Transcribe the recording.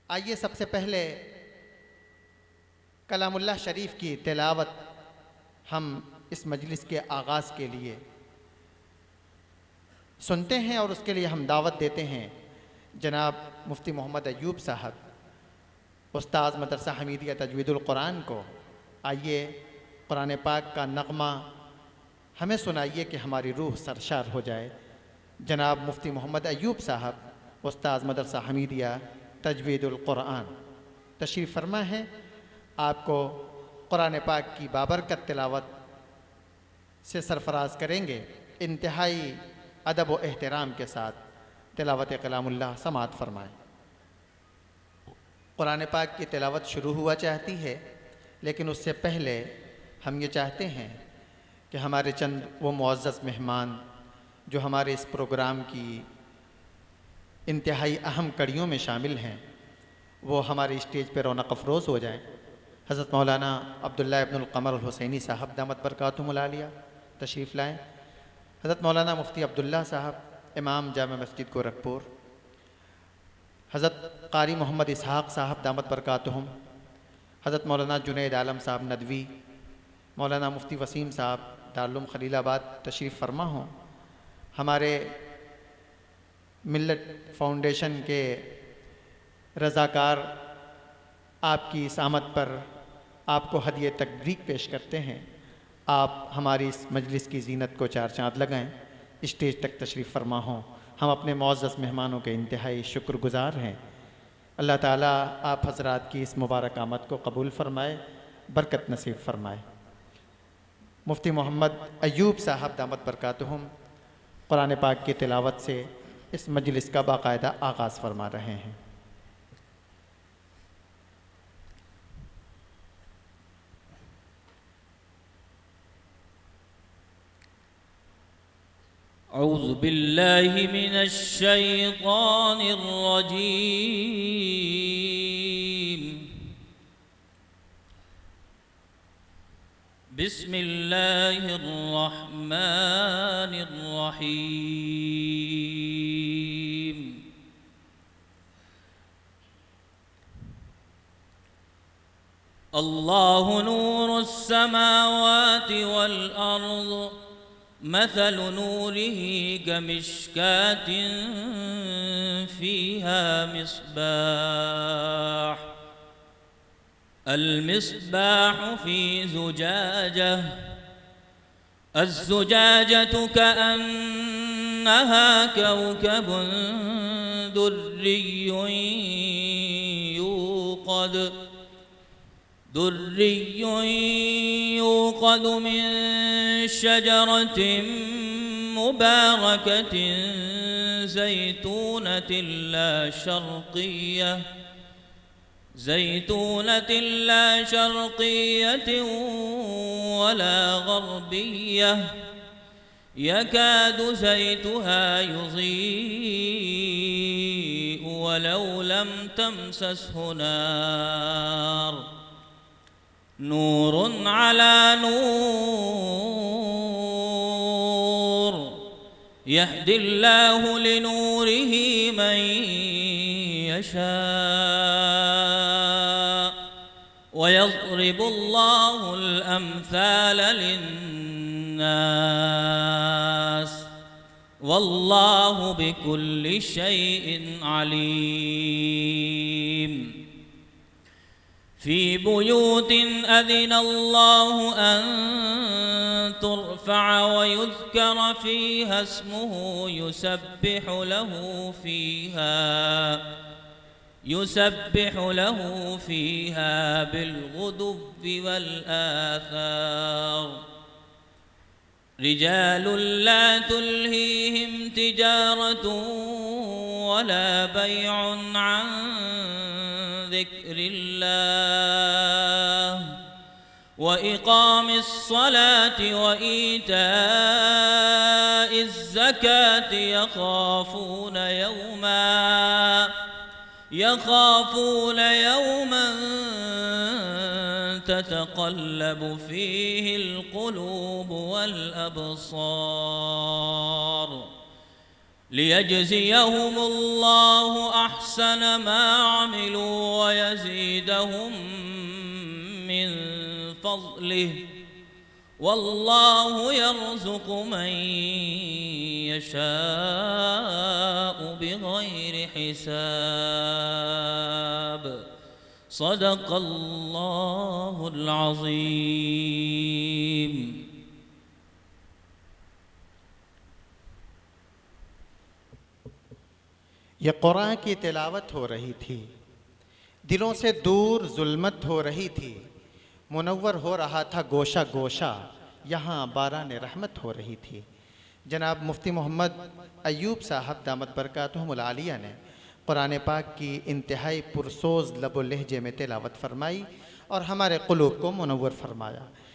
आइए सबसे पहले कलामुल्लाह शरीफ की तिलावत हम इस मजलिस के आगाज़ के लिए सुनते हैं और उसके लिए हम दावत देते हैं जनाब मुफ्ती मोहम्मद अय्यूब साहब, उस्ताद मदरसा हमीदिया तजवीदुल कुरान को। आइए कुरान पाक का नगमा हमें सुनाइए कि हमारी रूह सरशार हो जाए। जनाब मुफ्ती मोहम्मद अय्यूब साहब, उस्ताद मदरसा हमीदिया तजवीदुल कुरान, तशरीफ़ फरमा है। आपको कुरान पाक की बाबरकत तिलावत से सरफराज करेंगे। इंतहाई अदब व एहतराम के साथ तिलावत कलामुल्लाह समात फरमाएँ। कुरान पाक की तिलावत शुरू हुआ चाहती है, लेकिन उससे पहले हम ये चाहते हैं कि हमारे चंद वो मुअज़्ज़ज़ मेहमान जो हमारे इस प्रोग्राम की इंतहाई अहम कड़ियों में शामिल हैं, वो हमारे स्टेज पर रौनक अफरोज़ हो जाएँ। हज़रत मौलाना अब्दुल्ला इब्नुल क़मर अल हुसैनी साहब दामत बरकातुहुमुल आलिया तशरीफ़ लाएँ। हज़रत मौलाना मुफ्ती अब्दुल्ला साहब, इमाम जामा मस्जिद गोरखपुर। हज़रत क़ारी मोहम्मद इसहाक़ साहब दामत बरकातुहुम। हज़रत मौलाना जुनैद आलम साहब नदवी। मौलाना मुफ्ती वसीम साहब दारुल खलीलाबाद तशरीफ़ फरमा हों। हमारे मिल्लत फाउंडेशन के रज़ाकार आपकी इस आमद पर आपको हदिये तकरीक पेश करते हैं। आप हमारी इस मजलिस की जीनत को चार चाँद लगाएँ, स्टेज तक तशरीफ़ फरमा हों। हम अपने मुअज़्ज़ज़ मेहमानों के इंतहाई शुक्रगुज़ार हैं। अल्लाह ताला आप हज़रात की इस मुबारक आमद को कबूल फ़रमाए, बरकत नसीब फ़रमाए। मुफ्ती मोहम्मद अय्यूब साहब दामत बरकातुहुम कुरान पाक की तिलावत से इस मजलिस का बाकायदा आगाज़ फरमा रहे हैं। अऊज़ु बिल्लाहि मिनश शैतानिर रजीम। बिस्मिल्लाहिर रहमानिर रहीम। अल्लाहु नूरुस समावाति वल अर्द मथल नूरिही कमिश्कातिन फ़ीहा मिस्बाह المصباح في زجاجة الزجاجة كأنها كوكب دري يوقد من شجرة مباركة زيتونة لا شرقية ولا غربية يكاد زيتها يضيء ولو لم تمسسه نور على نور يهدي الله لنوره من يشاء ويضرب الله الأمثال للناس والله بكل شيء عليم. في بيوت أذن الله أن ترفع ويذكر فيها اسمه يسبح له فيها بالغدو والآثار. رجال لا تلهيهم تجارة ولا بيع عن ذكر الله وإقام الصلاة وإيتاء الزكاة يخافون يوما تتقلب فيه القلوب والأبصار. ليجزيهم الله أحسن ما عملوا ويزيدهم من فضله والله يرزق من يشاء بغير حساب صدق الله العظيم. ये कुरान की तिलावत हो रही थी, दिलों से दूर जुल्मत हो रही थी, मुनव्वर हो रहा था गोशा गोशा, यहाँ बारान रहमत हो रही थी। जनाब मुफ्ती मोहम्मद अयूब साहब दामत बरकातुहुमुल आलिया ने कुरान पाक की इंतहाई पुरसोज लब व लहजे में तिलावत फरमाई और हमारे क़ुलूब को मुनव्वर फरमाया।